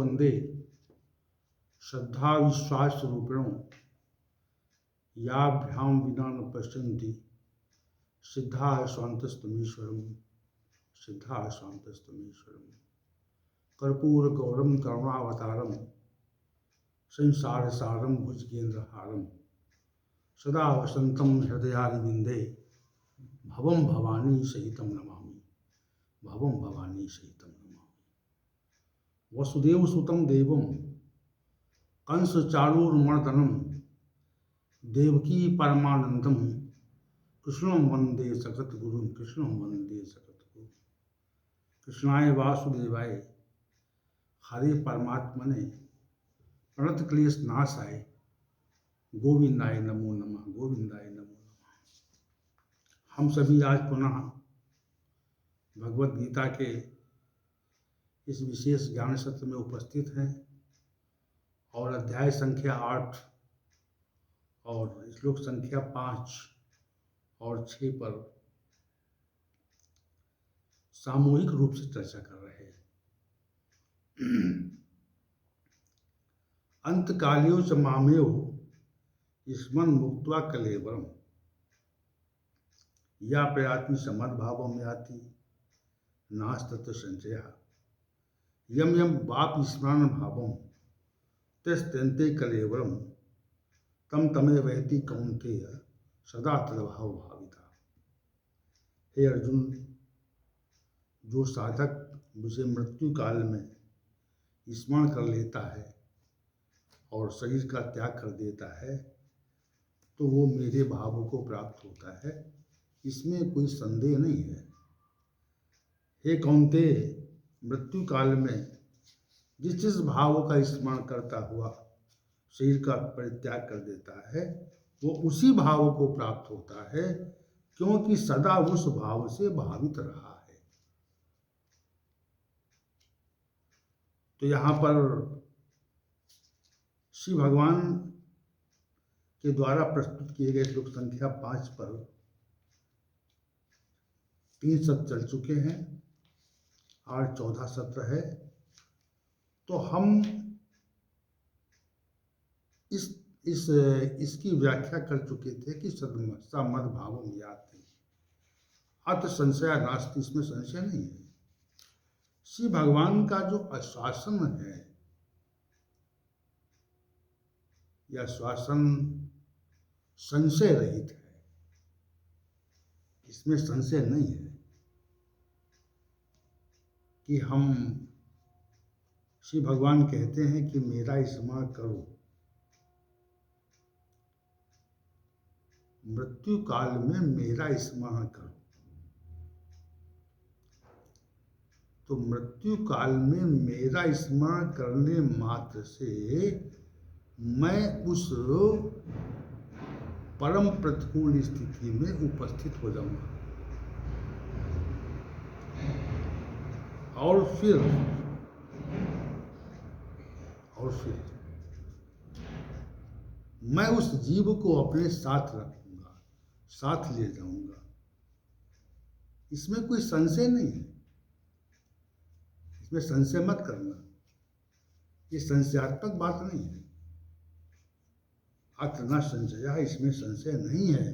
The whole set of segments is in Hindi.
वंदे श्रद्धा विश्वास रूपिणों याभ्यां विना न पश्यन्ति सिद्धा स्वान्तस्तमीश्वरम सिद्धा स्वान्तस्तमीश्वरम कर्पूर गौरम करुणावतारम संसार सारम भुजगेन्द्रहारम सदा वसंतम हृदयारविंदे भवम भवानी सहितम नमामि भवम भवानी सहितम नमामि। वसुदेव सुतम देवम कंस चारूर्मर्दनम देवकी परमानंदम कृष्णं वंदे सगतगुरुं कृष्णं वंदे सगतगुरुं। कृष्णाय वासुदेवाय हरे परमात्मने प्रणत क्लेश नाशाय गोविंदाय नमो नमः गोविंदाय नमो नमः। हम सभी आज पुनः भगवत गीता के इस विशेष ज्ञान सत्र में उपस्थित हैं और अध्याय संख्या 8 और श्लोक संख्या 5 और 6 पर सामूहिक रूप से चर्चा कर रहे हैं। अंतकालियो च मामेव स्मन मुक्त्वा कलेवरम या प्रयाति समद्भावम याति नास्तत्र संचयः यम यम वापि स्मरण भावम तस्त्यन्ते कलेवरम तम तमे वहति कौन्तेय सदा तद्भाव भाविता। हे अर्जुन, जो साधक मुझे मृत्यु काल में स्मरण कर लेता है और शरीर का त्याग कर देता है तो वो मेरे भाव को प्राप्त होता है, इसमें कोई संदेह नहीं है। हे कौन्तेय, मृत्यु काल में जिस जिस भाव का स्मरण करता हुआ शरीर का परित्याग कर देता है वो उसी भाव को प्राप्त होता है, क्योंकि सदा उस भाव से भावित रहा है। तो यहाँ पर श्री भगवान के द्वारा प्रस्तुत किए गए श्लोक संख्या 5 पर 3 सत्र चल चुके हैं और 14 सत्र है। तो हम इसकी व्याख्या कर चुके थे कि समद भावम याति अत संशय नास्ति, इसमें संशय नहीं है। श्री भगवान का जो आश्वासन है यह आश्वासन संशय रहित है, इसमें संशय नहीं है कि हम श्री भगवान कहते हैं कि मेरा स्मरण करो, मृत्यु काल में मेरा स्मरण करो। तो मृत्यु काल में मेरा स्मरण करने मात्र से मैं उस परम प्रतिकूल स्थिति में उपस्थित हो जाऊंगा और फिर मैं उस जीव को अपने साथ रखूंगा, साथ ले जाऊंगा। इसमें कोई संशय नहीं है, इसमें संशय मत करना, ये संशयात्मक बात नहीं है। अत्र न संशय, इसमें संशय नहीं है,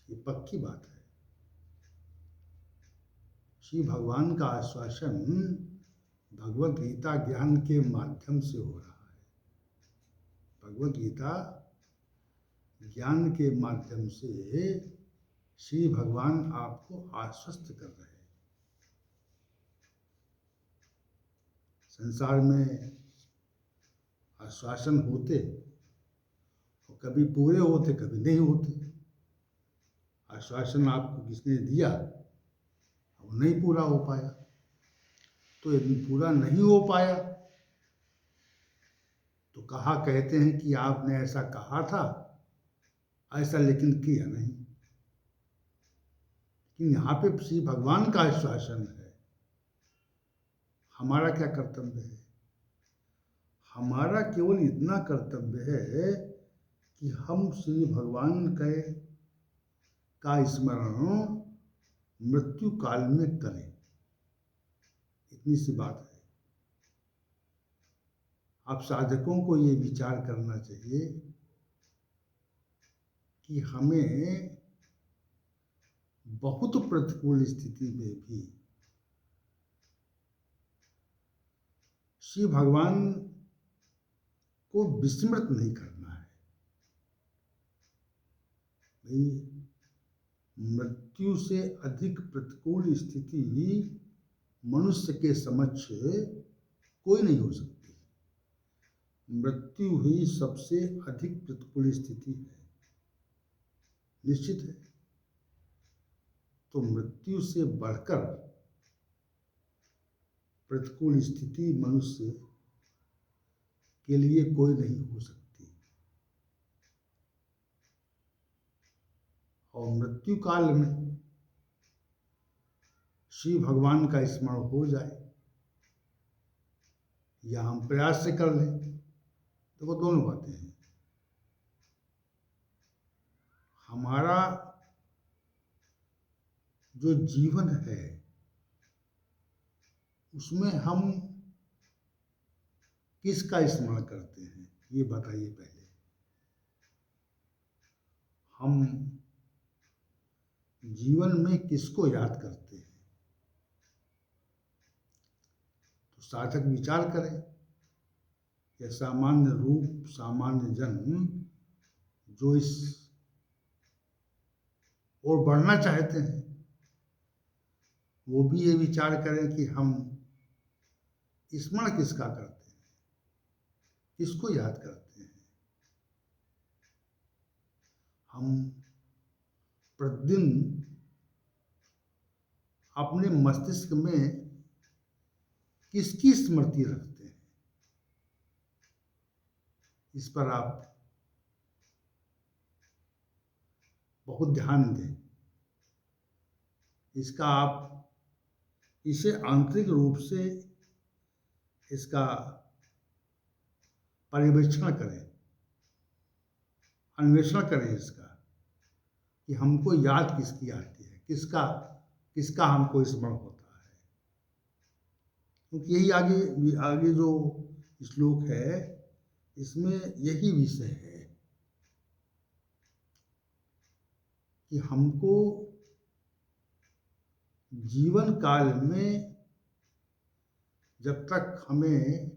ये पक्की बात है। श्री भगवान का आश्वासन भगवत गीता ज्ञान के माध्यम से हो रहा है। भगवत गीता ज्ञान के माध्यम से श्री भगवान आपको आश्वस्त कर रहे हैं। संसार में आश्वासन होते और कभी पूरे होते कभी नहीं होते। आश्वासन आपको किसने दिया वो नहीं पूरा हो पाया, तो यदि पूरा नहीं हो पाया तो कहते हैं कि आपने ऐसा कहा था, ऐसा लेकिन किया नहीं। लेकिन यहाँ पे श्री भगवान का आश्वासन है। हमारा क्या कर्तव्य है? हमारा केवल इतना कर्तव्य है कि हम श्री भगवान का स्मरण मृत्यु काल में करें। इतनी सी बात है। अब साधकों को ये विचार करना चाहिए कि हमें बहुत प्रतिकूल स्थिति में भी श्री भगवान को विस्मृत नहीं करना है। भाई, मृत्यु से अधिक प्रतिकूल स्थिति मनुष्य के समक्ष कोई नहीं हो सकती। मृत्यु ही सबसे अधिक प्रतिकूल स्थिति है, निश्चित है। तो मृत्यु से बढ़कर प्रतिकूल स्थिति मनुष्य के लिए कोई नहीं हो सकती। और मृत्यु काल में श्री भगवान का स्मरण हो जाए या हम प्रयास से कर लें, तो वो दोनों बातें हैं। हमारा जो जीवन है उसमें हम किसका स्मरण करते हैं, ये बताइए पहले। हम जीवन में किसको याद करते हैं? तो साधक विचार करें। यह सामान्य रूप सामान्य जन जो इस ओर बढ़ना चाहते हैं, वो भी ये विचार करें कि हम स्मरण किसका करते हैं, किसको याद करते हैं। हम प्रतिदिन अपने मस्तिष्क में किसकी स्मृति रखते हैं, इस पर आप बहुत ध्यान दें। इसका आप इसे आंतरिक रूप से इसका पर्यवेक्षण करें, अन्वेषण करें इसका कि हमको याद किसकी आती है, किसका किसका हमको स्मरण होता है। क्योंकि यही आगे आगे जो श्लोक है इसमें यही विषय है कि हमको जीवन काल में जब तक हमें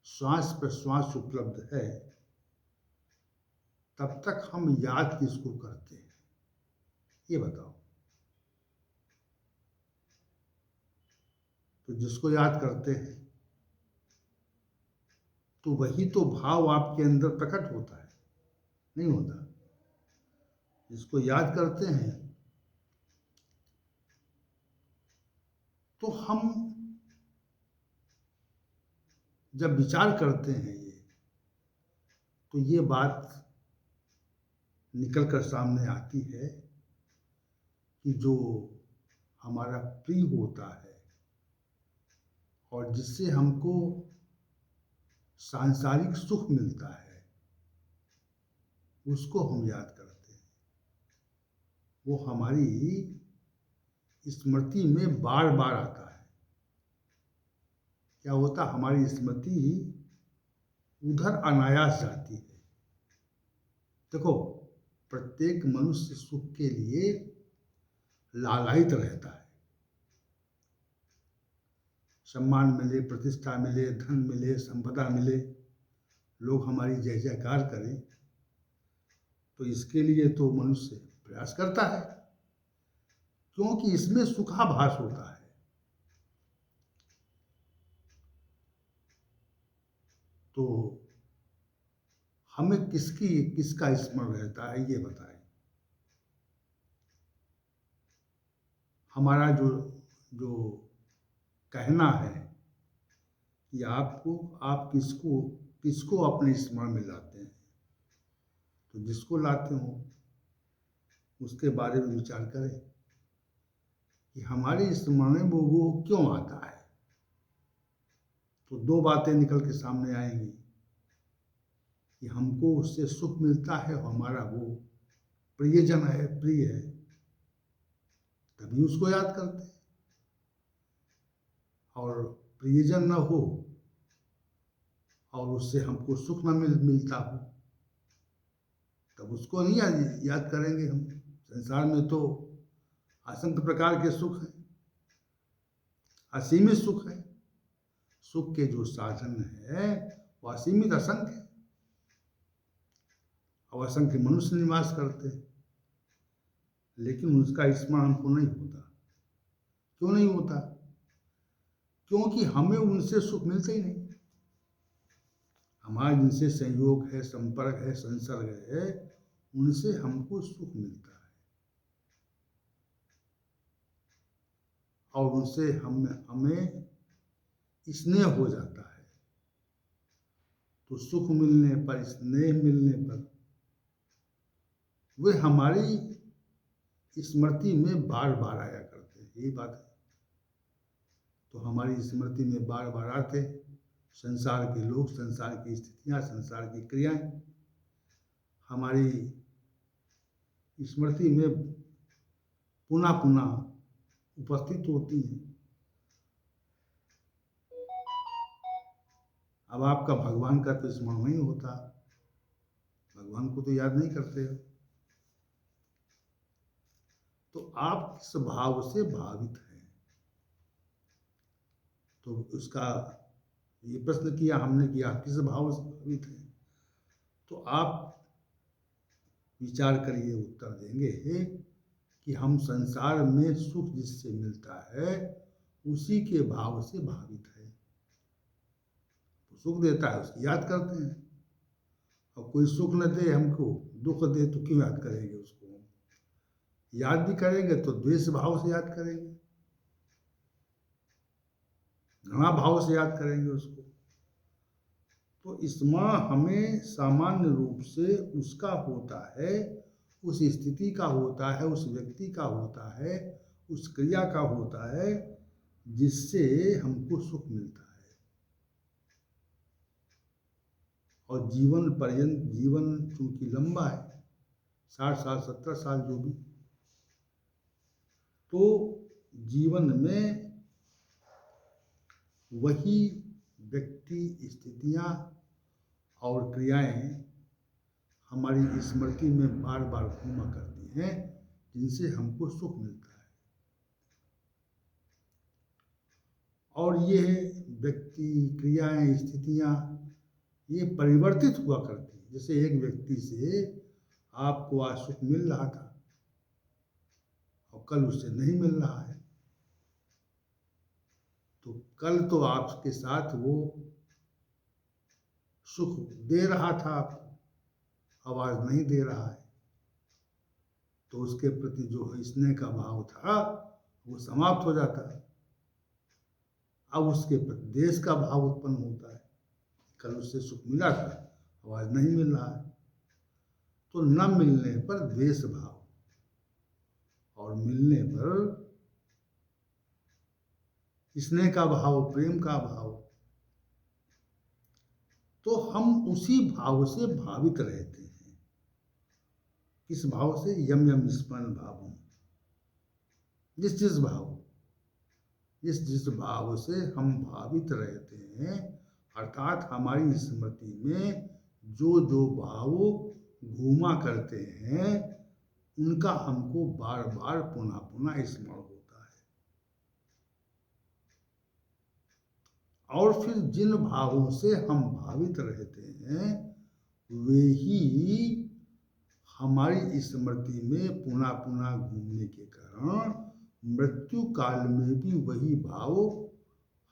श्वास प्रश्वास उपलब्ध है तब तक हम याद किसको करते हैं, ये बताओ। तो जिसको याद करते हैं तो वही तो भाव आपके अंदर प्रकट होता है, नहीं होता? जिसको याद करते हैं तो हम जब विचार करते हैं तो ये बात निकल कर सामने आती है कि जो हमारा प्रिय होता है और जिससे हमको सांसारिक सुख मिलता है उसको हम याद करते हैं। वो हमारी स्मृति में बार बार आता है। क्या होता, हमारी स्मृति उधर अनायास जाती है। देखो, प्रत्येक मनुष्य सुख के लिए लालायित रहता है। सम्मान मिले, प्रतिष्ठा मिले, धन मिले, संपदा मिले, लोग हमारी जय जयकार करें, तो इसके लिए तो मनुष्य प्रयास करता है, क्योंकि इसमें सुखाभास होता है। तो हमें किसका स्मरण रहता है, ये बताएं। हमारा जो जो कहना है कि आप किसको किसको अपने स्मरण में लाते हैं, तो जिसको लाते हो उसके बारे में विचार करें कि हमारे स्मरण में वो क्यों आता है। तो दो बातें निकल के सामने आएंगी कि हमको उससे सुख मिलता है और हमारा वो प्रियजन है, प्रिय है, तभी उसको याद करते हैं। और प्रियजन न हो और उससे हमको सुख न मिलता हो, तब उसको नहीं याद करेंगे हम। संसार में तो असंख्य प्रकार के सुख हैं, असीमित सुख है। सुख के जो साधन है वो असीमित असंख्य है, और असंख्य मनुष्य निवास करते हैं, लेकिन उसका स्मरण हमको नहीं होता। क्यों नहीं होता? क्योंकि हमें उनसे सुख मिलता ही नहीं। हमारा जिनसे संयोग है, संपर्क है, संसर्ग है, उनसे हमको सुख मिलता है, और उनसे हमें स्नेह हो जाता है। तो सुख मिलने पर, स्नेह मिलने पर वे हमारी स्मृति में बार बार आया करते हैं। यही बात है। तो हमारी स्मृति में बार बार आते संसार के लोग, संसार की स्थितियां, संसार की क्रियाएं हमारी स्मृति में पुनः पुनः उपस्थित होती हैं। अब आपका भगवान का तो स्मरण नहीं होता, भगवान को तो याद नहीं करते हो, तो आप किस भाव से भावित हैं? तो उसका ये प्रश्न किया हमने कि आप किस भाव से भावित हैं, तो आप विचार करिए, उत्तर देंगे कि हम संसार में सुख जिससे मिलता है उसी के भाव से भावित है। तो सुख देता है उसकी याद करते हैं, और कोई सुख न दे हमको, दुख दे तो क्यों याद करेंगे उसको? याद भी करेंगे तो द्वेष भाव से याद करेंगे, घृणा भाव से याद करेंगे उसको। तो स्मरण हमें सामान्य रूप से उसका होता है, उस स्थिति का होता है, उस व्यक्ति का होता है, उस क्रिया का होता है जिससे हमको सुख मिलता है। और जीवन पर्यंत, जीवन चूंकि लंबा है, 60 साल 70 साल जो भी, तो जीवन में वही व्यक्ति, स्थितियां और क्रियाएं हमारी स्मृति में बार बार घूमा करती हैं, जिनसे हमको सुख मिलता है। और ये व्यक्ति, क्रियाएं, स्थितियां ये परिवर्तित हुआ करती है। जैसे एक व्यक्ति से आपको आज सुख मिल रहा था और कल उससे नहीं मिल रहा है, तो कल तो आपके साथ वो सुख दे रहा था आपको, अब आज नहीं दे रहा है, तो उसके प्रति जो स्नेह का भाव था वो समाप्त हो जाता है। अब उसके प्रति द्वेष का भाव उत्पन्न होता है। कल उससे सुख मिला था, अब आज नहीं मिल रहा है, तो न मिलने पर द्वेष भाव और मिलने पर स्नेह का भाव, प्रेम का भाव। तो हम उसी भाव से भावित रहते हैं। किस भाव से? यम यम स्मरण भावम। जिस जिस भाव से हम भावित रहते हैं, अर्थात हमारी स्मृति में जो जो भाव घूमा करते हैं, उनका हमको बार बार पुनः पुनः स्मरण होता है। और फिर जिन भावों से हम भावित रहते हैं, वे ही हमारी स्मृति में पुनः पुनः घूमने के कारण मृत्यु काल में भी वही भाव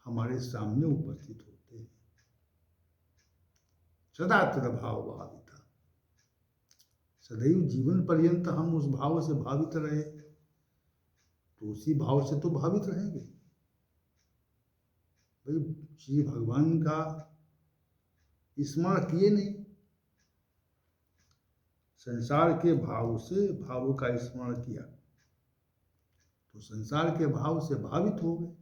हमारे सामने उपस्थित होते हैं। सदा तद्भाव भाविता, सदैव जीवन पर्यंत हम उस भाव से भावित रहे, तो उसी भाव से तो भावित रहेंगे। भाई श्री भगवान का स्मरण किए नहीं, संसार के भाव से भावों का स्मरण किया, तो संसार के भाव से भावित हो गए।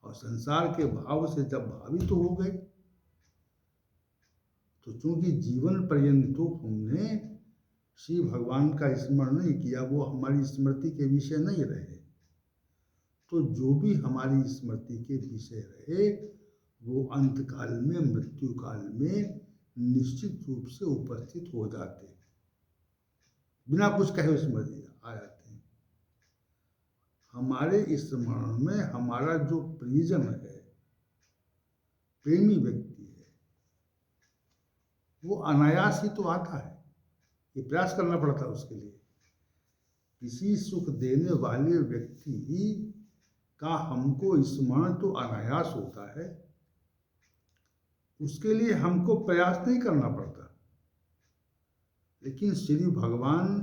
और संसार के भाव से जब भावित हो गए, तो चूंकि जीवन पर्यंत तो हमने श्री भगवान का स्मरण नहीं किया, वो हमारी स्मृति के विषय नहीं रहे, तो जो भी हमारी स्मृति के विषय रहे वो अंतकाल में, मृत्यु काल में निश्चित रूप से उपस्थित हो जाते हैं, बिना कुछ कहे स्मृति आ जाते हैं। हमारे स्मरण में हमारा जो प्रियजन है, प्रेमी व्यक्ति है, वो अनायास ही तो आता है, ये प्रयास करना पड़ता है उसके लिए। किसी सुख देने वाले व्यक्ति का हमको स्मरण तो अनायास होता है, उसके लिए हमको प्रयास नहीं करना पड़ता। लेकिन श्री भगवान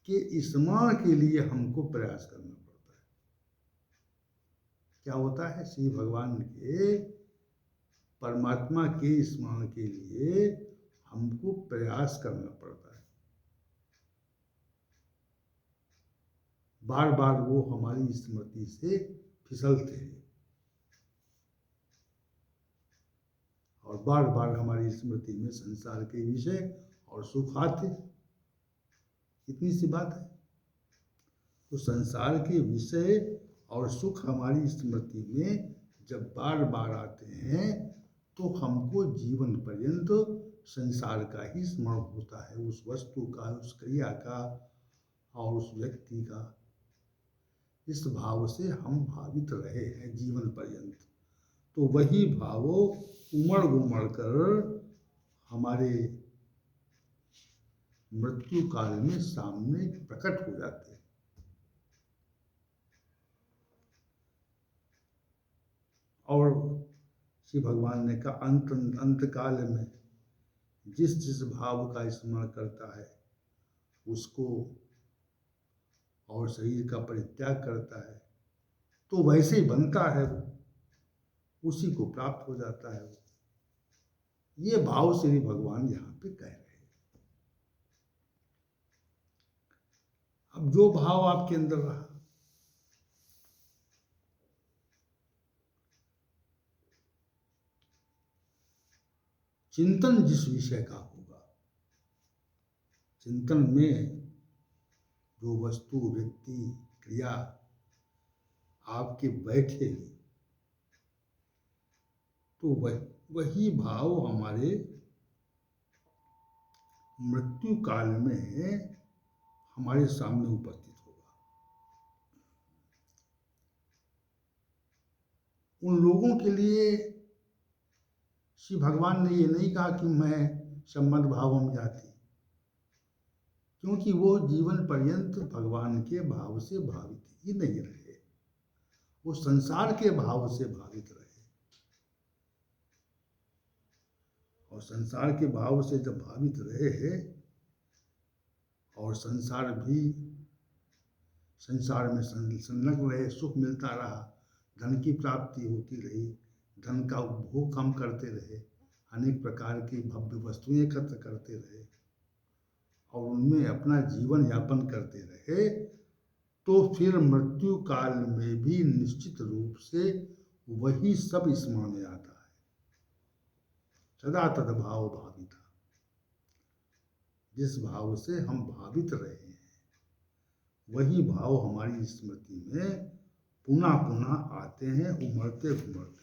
के स्मरण के लिए हमको प्रयास करना पड़ता है। क्या होता है? श्री भगवान के, परमात्मा के स्मरण के लिए हमको प्रयास करना पड़ता है। बार बार वो हमारी स्मृति से फिसलते हैं और बार बार हमारी स्मृति में संसार के विषय और सुख आते। इतनी सी बात है। तो संसार के विषय और सुख हमारी स्मृति में जब बार बार आते हैं तो हमको जीवन पर्यंत संसार का ही स्मरण होता है, उस वस्तु का, उस क्रिया का और उस व्यक्ति का। इस भाव से हम भावित रहे हैं जीवन पर्यंत। तो वही भाव उमड़ उमड़ कर हमारे मृत्यु काल में सामने प्रकट हो जाते हैं। और श्री भगवान ने कहा अंत काल में जिस जिस भाव का स्मरण करता है उसको, और शरीर का परित्याग करता है, तो वैसे ही बनता है वो, उसी को प्राप्त हो जाता है वो। ये भाव श्री भगवान यहाँ पे कह रहे हैं। अब जो भाव आपके अंदर रहा, चिंतन जिस विषय का होगा, चिंतन में जो वस्तु, व्यक्ति, क्रिया आपके बैठेगी, तो वही भाव हमारे मृत्यु काल में हमारे सामने उपस्थित होगा। उन लोगों के लिए श्री भगवान ने ये नहीं कहा कि मैं संबंध भावम जाति, क्योंकि वो जीवन पर्यंत भगवान के भाव से भावित ही नहीं रहे, वो संसार के भाव से भावित रहे। और संसार के भाव से जब भावित रहे और संसार में संलग्न रहे, सुख मिलता रहा, धन की प्राप्ति होती रही, धन का उपभोग हम करते रहे, अनेक प्रकार की भव्य वस्तुएं एकत्र करते रहे और उनमें अपना जीवन यापन करते रहे, तो फिर मृत्यु काल में भी निश्चित रूप से वही सब स्मरण में आता है। सदा तद्भाव भाविता, जिस भाव से हम भावित रहे हैं वही भाव हमारी स्मृति में पुनः पुनः आते हैं, उमड़ते घुमड़ते।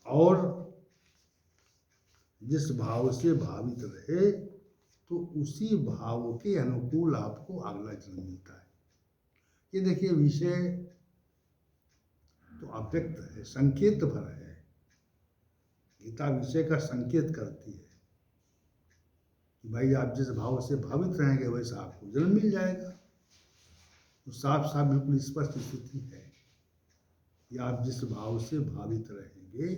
और जिस भाव से भावित रहे तो उसी भाव के अनुकूल आपको अगला जन्म मिलता है। ये देखिए, विषय तो अव्यक्त है, संकेत भर है। गीता विषय का संकेत करती है कि भाई आप जिस भाव से भावित रहेंगे वैसा आपको जन्म मिल जाएगा। तो साफ साफ बिल्कुल स्पष्ट स्थिति है कि आप जिस भाव से भावित रहेंगे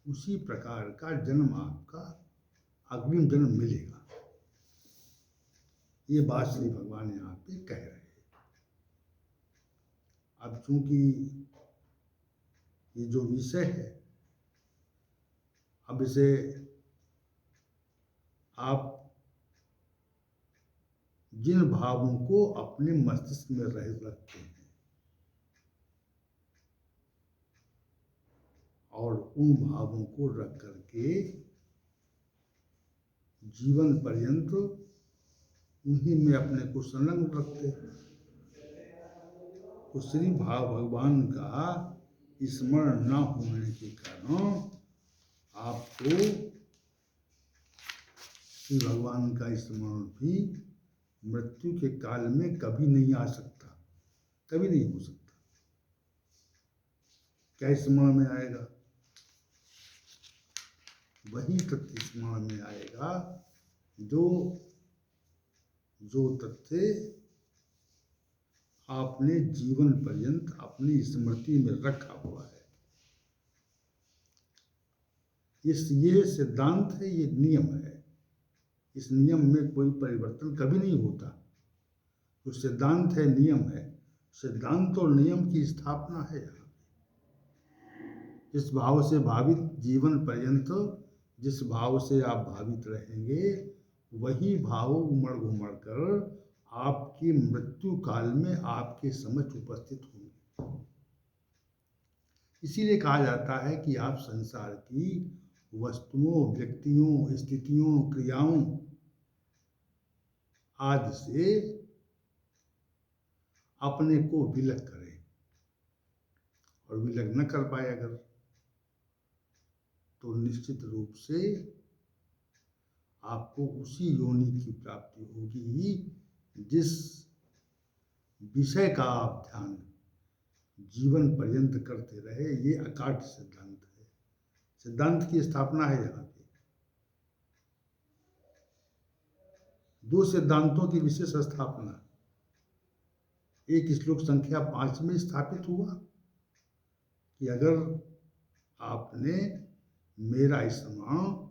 उसी प्रकार का जन्म आपका अग्रिम जन्म मिलेगा। ये बात श्री भगवान यहाँ पे कह रहे हैं। अब चूंकि ये जो विषय है, अब इसे आप जिन भावों को अपने मस्तिष्क में रखते हैं और उन भावों को रख करके जीवन पर्यंत उन्हीं में अपने को संलग्न रखते हैं, तो श्री भगवान का स्मरण न होने के कारण आपको श्री भगवान का स्मरण भी मृत्यु के काल में कभी नहीं आ सकता, कभी नहीं हो सकता। क्या स्मरण में आएगा? वही तथ्य स्मरण में आएगा जो तथ्य आपने जीवन पर्यंत अपनी स्मृति में रखा हुआ है। ये सिद्धांत है, ये नियम है। इस नियम में कोई परिवर्तन कभी नहीं होता। जो सिद्धांत है, नियम है, सिद्धांत और नियम की स्थापना है यहाँ पे। इस भाव से भावित जीवन पर्यंत जिस भाव से आप भावित रहेंगे, वही भाव उमड़ घुमड़ कर आपकी मृत्यु काल में आपके समक्ष उपस्थित होंगे। इसीलिए कहा जाता है कि आप संसार की वस्तुओं, व्यक्तियों, स्थितियों, क्रियाओं आदि से अपने को विलग करें, और विलग न कर पाए अगर, तो निश्चित रूप से आपको उसी योनि की प्राप्ति होगी जिस विषय का आप ध्यान जीवन पर्यंत करते रहे। ये अकाट्य सिद्धांत है, सिद्धांत की स्थापना है यहाँ पे। दो सिद्धांतों की विशेष स्थापना एक श्लोक संख्या 5 में स्थापित हुआ कि अगर आपने मेरा स्मरण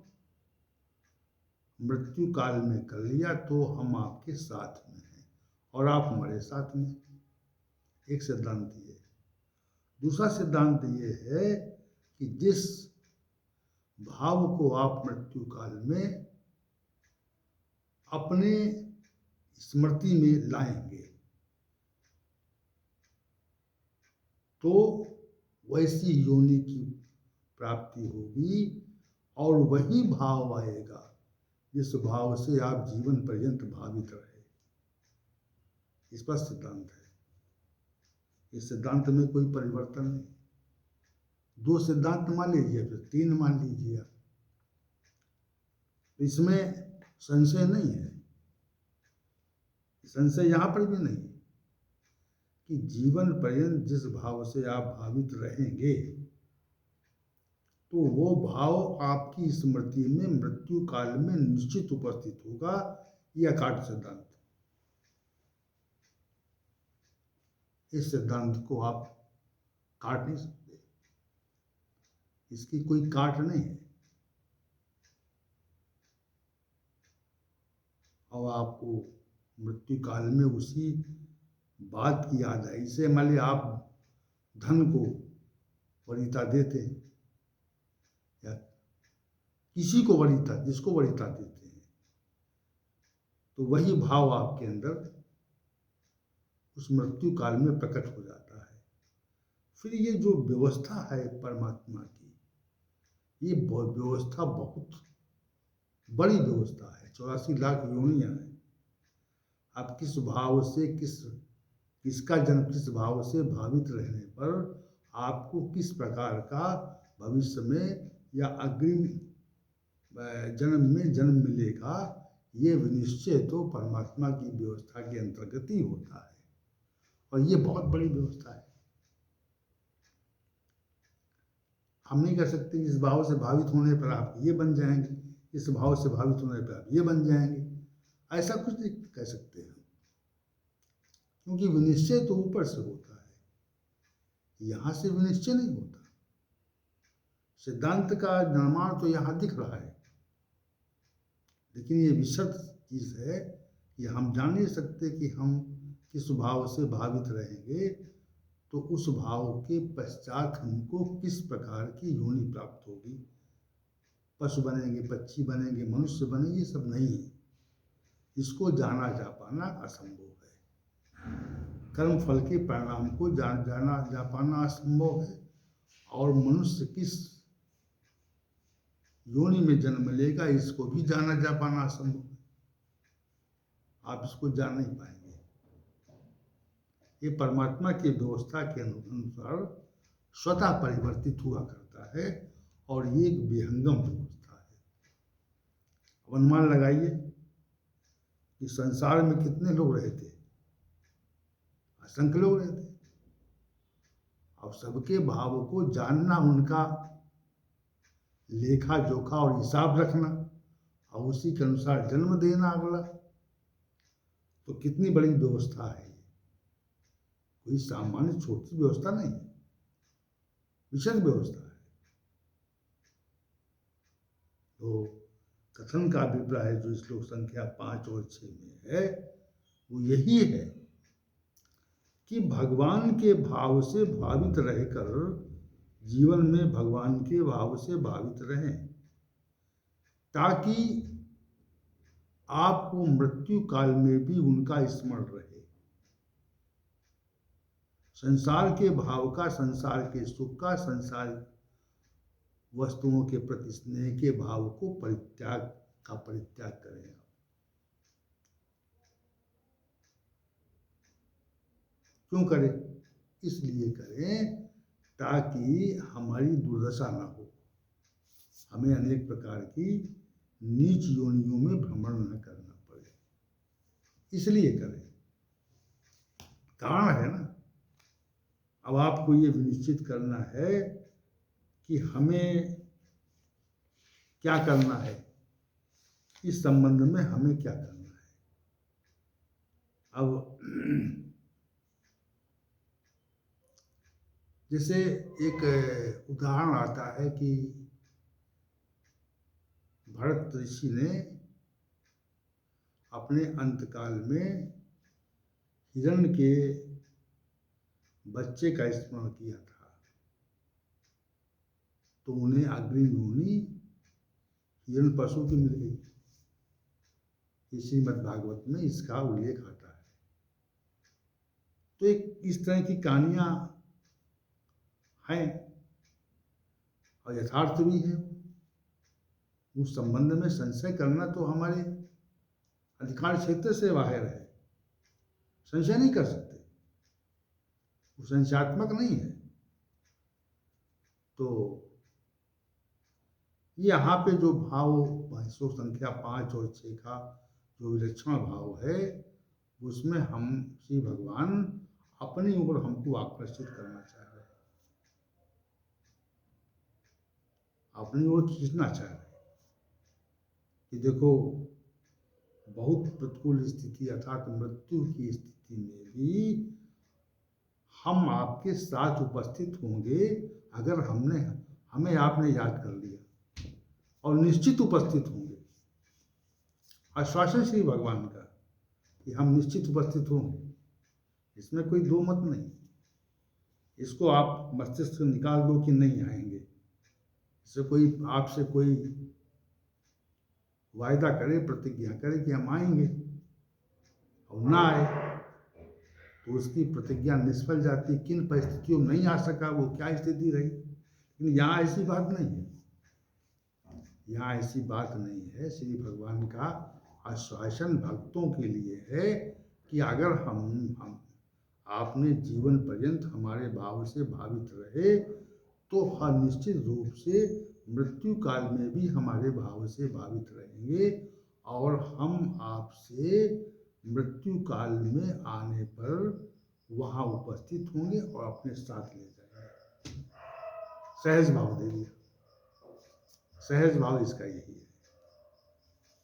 मृत्यु काल में कर लिया तो हम आपके साथ में हैं और आप हमारे साथ में। एक सिद्धांत ये। दूसरा सिद्धांत ये है कि जिस भाव को आप मृत्यु काल में अपने स्मृति में लाएंगे तो वैसी योनि की प्राप्ति होगी, और वही भाव आएगा जिस भाव से आप जीवन पर्यंत भावित रहे। इस पर सिद्धांत है। इस सिद्धांत में कोई परिवर्तन नहीं। दो सिद्धांत मान लीजिए, फिर 3 मान लीजिए आप, इसमें संशय नहीं है। संशय यहाँ पर भी नहीं कि जीवन पर्यंत जिस भाव से आप भावित रहेंगे तो वो भाव आपकी स्मृति में मृत्यु काल में निश्चित उपस्थित होगा। यह अकाट्य सिद्धांत। इस सिद्धांत को आप काट नहीं सकते, इसकी कोई काट नहीं है। और आपको मृत्यु काल में उसी बात की याद आई। इसे मान लीजिए आप धन को वरीयता देते हैं या किसी को वरीयता, जिसको वरीयता देते हैं, तो वही भाव आपके अंदर उस मृत्यु काल में प्रकट हो जाता है। फिर ये जो व्यवस्था है परमात्मा की, ये व्यवस्था बहुत बड़ी व्यवस्था है। 84 लाख योनियां हैं। आप किस भाव से किसका जन्म किस भाव से भावित रहने पर आपको किस प्रकार का भविष्य में या अग्रिम जन्म में जन्म मिलेगा, ये विनिश्चय तो परमात्मा की व्यवस्था के अंतर्गत ही होता है, और ये बहुत बड़ी व्यवस्था है। हम नहीं कह सकते इस भाव से भावित होने पर आप ये बन जाएंगे, इस भाव से भावित होने पर आप ये बन जाएंगे, ऐसा कुछ नहीं कह सकते हम, क्योंकि विनिश्चय तो ऊपर से होता है, यहाँ से विनिश्चय नहीं होता। सिद्धांत का निर्माण तो यहाँ दिख रहा है, लेकिन ये विशद चीज है कि हम जान नहीं सकते कि हम किस भाव से भावित रहेंगे, तो उस भाव के पश्चात हमको किस प्रकार की योनि प्राप्त होगी। पशु बनेंगे, पक्षी बनेंगे, मनुष्य बनेंगे, ये सब नहीं है। इसको जाना जा पाना असंभव है। कर्म फल के परिणाम को जाना जा पाना असंभव है, और मनुष्य किस योनि में जन्म लेगा इसको भी जाना जा पाना असंभव है। आप इसको जान नहीं पाएंगे। ये परमात्मा की व्यवस्था के अनुसार स्वतः परिवर्तित हुआ करता है और ये एक विहंगम व्यवस्था है। अब अनुमान लगाइए कि संसार में कितने लोग रहते, असंख्य लोग रहते। अब सबके भावों को जानना, उनका लेखा जोखा और हिसाब रखना और उसी के अनुसार जन्म देना अगला, तो कितनी बड़ी व्यवस्था है। कोई सामान्य छोटी व्यवस्था नहीं है, विशेष व्यवस्था है। तो कथन का अभिप्राय जो श्लोक संख्या 5 और 6 में है वो यही है कि भगवान के भाव से भावित रहकर जीवन में भगवान के भाव से भावित रहें, ताकि आपको मृत्यु काल में भी उनका स्मरण रहे। संसार के भाव का, संसार के सुख का, संसार वस्तुओं के प्रति स्नेह के भाव को परित्याग करें। क्यों करें? इसलिए करें ताकि हमारी दुर्दशा ना हो, हमें अनेक प्रकार की नीच योनियों में भ्रमण न करना पड़े, इसलिए करें। कारण है ना। अब आपको ये निश्चित करना है कि हमें क्या करना है, इस संबंध में हमें क्या करना है। अब जैसे एक उदाहरण आता है कि भरत ऋषि ने अपने अंतकाल में हिरण के बच्चे का स्मरण किया था, तो उन्हें अग्नि योनि हिरण पशु की मिल गई। ये श्रीमद् भागवत में इसका उल्लेख आता है। तो एक इस तरह की कहानियां हैं और यथार्थ भी है। उस संबंध में संशय करना तो हमारे अधिकार क्षेत्र से बाहर है, संशय नहीं कर सकते, वो संशयात्मक नहीं है। तो यहाँ पे जो भाव श्लोक संख्या 5 और 6 का जो विलक्षण भाव है, उसमें हम श्री भगवान अपनी ओर हमको आकर्षित करना चाह रहे हैं, अपनी ओर खींचना चाह रहे हैं कि देखो, बहुत प्रतिकूल स्थिति अर्थात मृत्यु की स्थिति में भी हम आपके साथ उपस्थित होंगे अगर हमें आपने याद कर लिया, और निश्चित उपस्थित होंगे। आश्वासन श्री भगवान का कि हम निश्चित उपस्थित होंगे, इसमें कोई दो मत नहीं। इसको आप मस्तिष्क से निकाल दो कि नहीं आएंगे, इससे कोई आपसे कोई वायदा करे, प्रतिज्ञा करे कि हम आएंगे और ना आए तो उसकी प्रतिज्ञा निष्फल जाती। किन परिस्थितियों में नहीं आ सका, वो क्या स्थिति रही। लेकिन यहाँ ऐसी बात नहीं है, यहाँ ऐसी बात नहीं है। श्री भगवान का आश्वासन भक्तों के लिए है कि अगर हम आपने जीवन पर्यंत हमारे भाव से भावित रहे तो हर निश्चित रूप से मृत्यु काल में भी हमारे भाव से भावित रहेंगे और हम आपसे मृत्यु काल में आने पर वहाँ उपस्थित होंगे और अपने साथ ले जाएंगे। सहज भाव दे दिया, सहज भाव इसका यही है।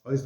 और इसमें